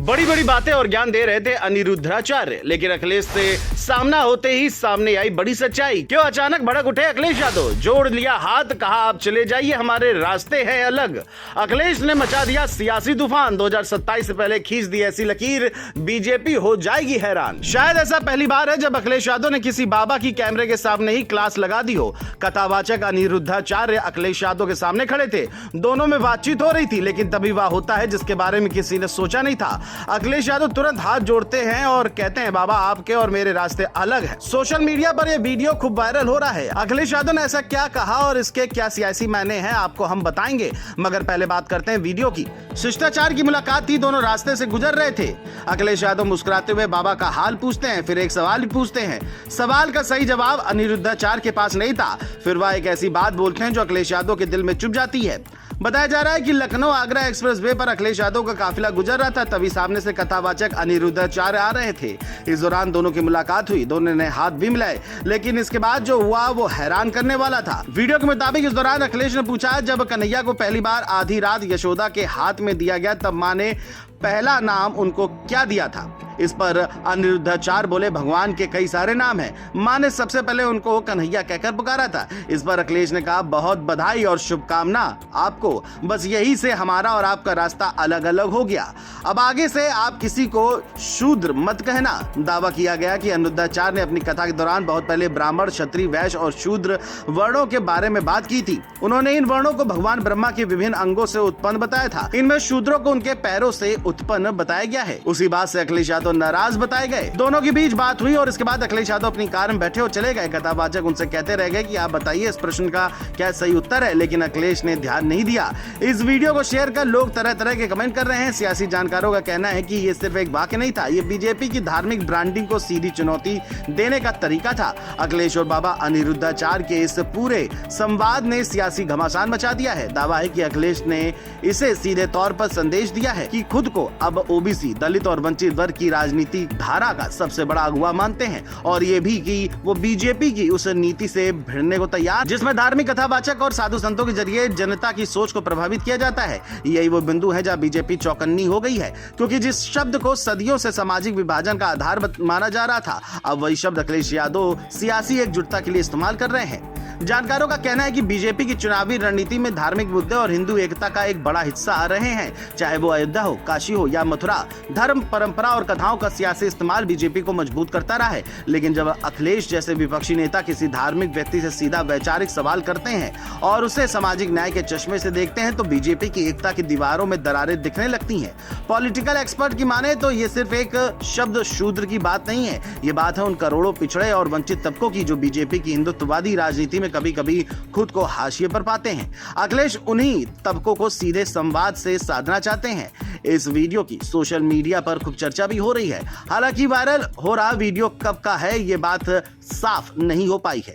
बड़ी बड़ी बातें और ज्ञान दे रहे थे अनिरुद्धाचार्य, लेकिन अखिलेश से सामना होते ही सामने आई बड़ी सच्चाई। क्यों अचानक भड़क उठे अखिलेश यादव? जोड़ लिया हाथ, कहा आप चले जाइए, हमारे रास्ते हैं अलग। अखिलेश ने मचा दिया सियासी तूफान। 2027 से पहले खींच दी ऐसी लकीर, बीजेपी हो जाएगी हैरान। शायद ऐसा पहली बार है जब अखिलेश यादव ने किसी बाबा की कैमरे के सामने ही क्लास लगा दी हो। कथावाचक अनिरुद्धाचार्य अखिलेश यादव के सामने खड़े थे, दोनों में बातचीत हो रही थी, लेकिन तभी वह होता है जिसके बारे में किसी ने सोचा नहीं था। अखिलेश यादव तुरंत हाथ जोड़ते हैं और कहते हैं, बाबा आपके और मेरे रास्ते अलग हैं। सोशल मीडिया पर यह वीडियो खूब वायरल हो रहा है। अखिलेश यादव ने ऐसा क्या कहा और इसके क्या सियासी मायने हैं, आपको हम बताएंगे, मगर पहले बात करते हैं वीडियो की। शिष्टाचार की मुलाकात थी, दोनों रास्ते से गुजर रहे थे। अखिलेश यादव मुस्कुराते हुए बाबा का हाल पूछते हैं, फिर एक सवाल भी पूछते हैं। सवाल का सही जवाब अनिरुद्धाचार्य के पास नहीं था। फिर वह एक ऐसी बात बोलते हैं जो अखिलेश यादव के दिल में चुभ जाती है। बताया जा रहा है कि लखनऊ आगरा एक्सप्रेस वे पर अखिलेश यादव का काफिला गुजर रहा था, तभी सामने से कथावाचक अनिरुद्धाचार्य आ रहे थे। इस दौरान दोनों की मुलाकात हुई, दोनों ने हाथ भी मिलाए, लेकिन इसके बाद जो हुआ वो हैरान करने वाला था। वीडियो के मुताबिक इस दौरान अखिलेश ने पूछा, जब कन्हैया को पहली बार आधी रात यशोदा के हाथ में दिया गया तब माँ ने पहला नाम उनको क्या दिया था? इस पर अनिरुद्धाचार्य बोले, भगवान के कई सारे नाम हैं, माँ ने सबसे पहले उनको कन्हैया कहकर पुकारा था। इस पर अखिलेश ने कहा, बहुत बधाई और शुभकामना आपको, बस यही से हमारा और आपका रास्ता अलग अलग हो गया। अब आगे से आप किसी को शूद्र मत कहना। दावा किया गया कि अनिरुद्धाचार्य ने अपनी कथा के दौरान बहुत पहले ब्राह्मण, क्षत्रिय, वैश्य और शूद्र वर्णों के बारे में बात की थी। उन्होंने इन वर्णों को भगवान ब्रह्मा के विभिन्न अंगों से उत्पन्न बताया था। इनमें शूद्रों को उनके पैरों से उत्पन्न बताया गया है। उसी बात से अखिलेश यादव नाराज बताए गए। दोनों के बीच बात हुई और इसके बाद अखिलेश यादव अपनी कार में बैठे और चले गए। कथावाचक उनसे कहते रह गए कि आप बताइए इस प्रश्न का क्या सही उत्तर है, लेकिन अखिलेश ने ध्यान नहीं दिया। इस वीडियो को शेयर कर लोग तरह तरह के कमेंट कर रहे हैं। सियासी जानकारों का कहना है कि ये सिर्फ एक वाक्य नहीं था, ये बीजेपी की धार्मिक ब्रांडिंग को सीधी चुनौती देने का तरीका था। अखिलेश और बाबा अनिरुद्धाचार्य के इस पूरे संवाद ने सियासी घमासान मचा दिया है। दावा है कि अखिलेश ने इसे सीधे तौर पर संदेश दिया है कि खुद को अब ओबीसी, दलित और वंचित वर्ग की राजनीति धारा का सबसे बड़ा अगुवा मानते हैं, और ये भी कि वो बीजेपी की उस नीति से भिड़ने को तैयार जिसमें धार्मिक कथावाचक और साधु संतों के जरिए जनता की सोच को प्रभावित किया जाता है। यही वो बिंदु है जहां बीजेपी चौकन्नी हो गई है, क्योंकि जिस शब्द को सदियों से सामाजिक विभाजन का आधार माना जा रहा था, अब वही शब्द अखिलेश यादव सियासी एकजुटता के लिए इस्तेमाल कर रहे हैं। जानकारों का कहना है कि बीजेपी की चुनावी रणनीति में धार्मिक मुद्दे और हिंदू एकता का एक बड़ा हिस्सा आ रहे हैं। चाहे वो अयोध्या हो, काशी हो या मथुरा, धर्म, परंपरा और कथाओं का सियासी इस्तेमाल बीजेपी को मजबूत करता रहा है। लेकिन जब अखिलेश जैसे विपक्षी नेता किसी धार्मिक व्यक्ति से सीधा वैचारिक सवाल करते हैं और उसे सामाजिक न्याय के चश्मे से देखते हैं, तो बीजेपी की एकता की दीवारों में दरारें दिखने लगती हैं। पॉलिटिकल एक्सपर्ट की माने तो ये सिर्फ एक शब्द शूद्र की बात नहीं है, ये बात है उन करोड़ों पिछड़े और वंचित तबकों की जो बीजेपी की हिंदुत्ववादी राजनीति में कभी कभी खुद को हाशिए पर पाते हैं। अखिलेश उन्हीं तबकों को सीधे संवाद से साधना चाहते हैं। इस वीडियो की सोशल मीडिया पर खूब चर्चा भी हो रही है। हालांकि वायरल हो रहा वीडियो कब का है, ये बात साफ नहीं हो पाई है।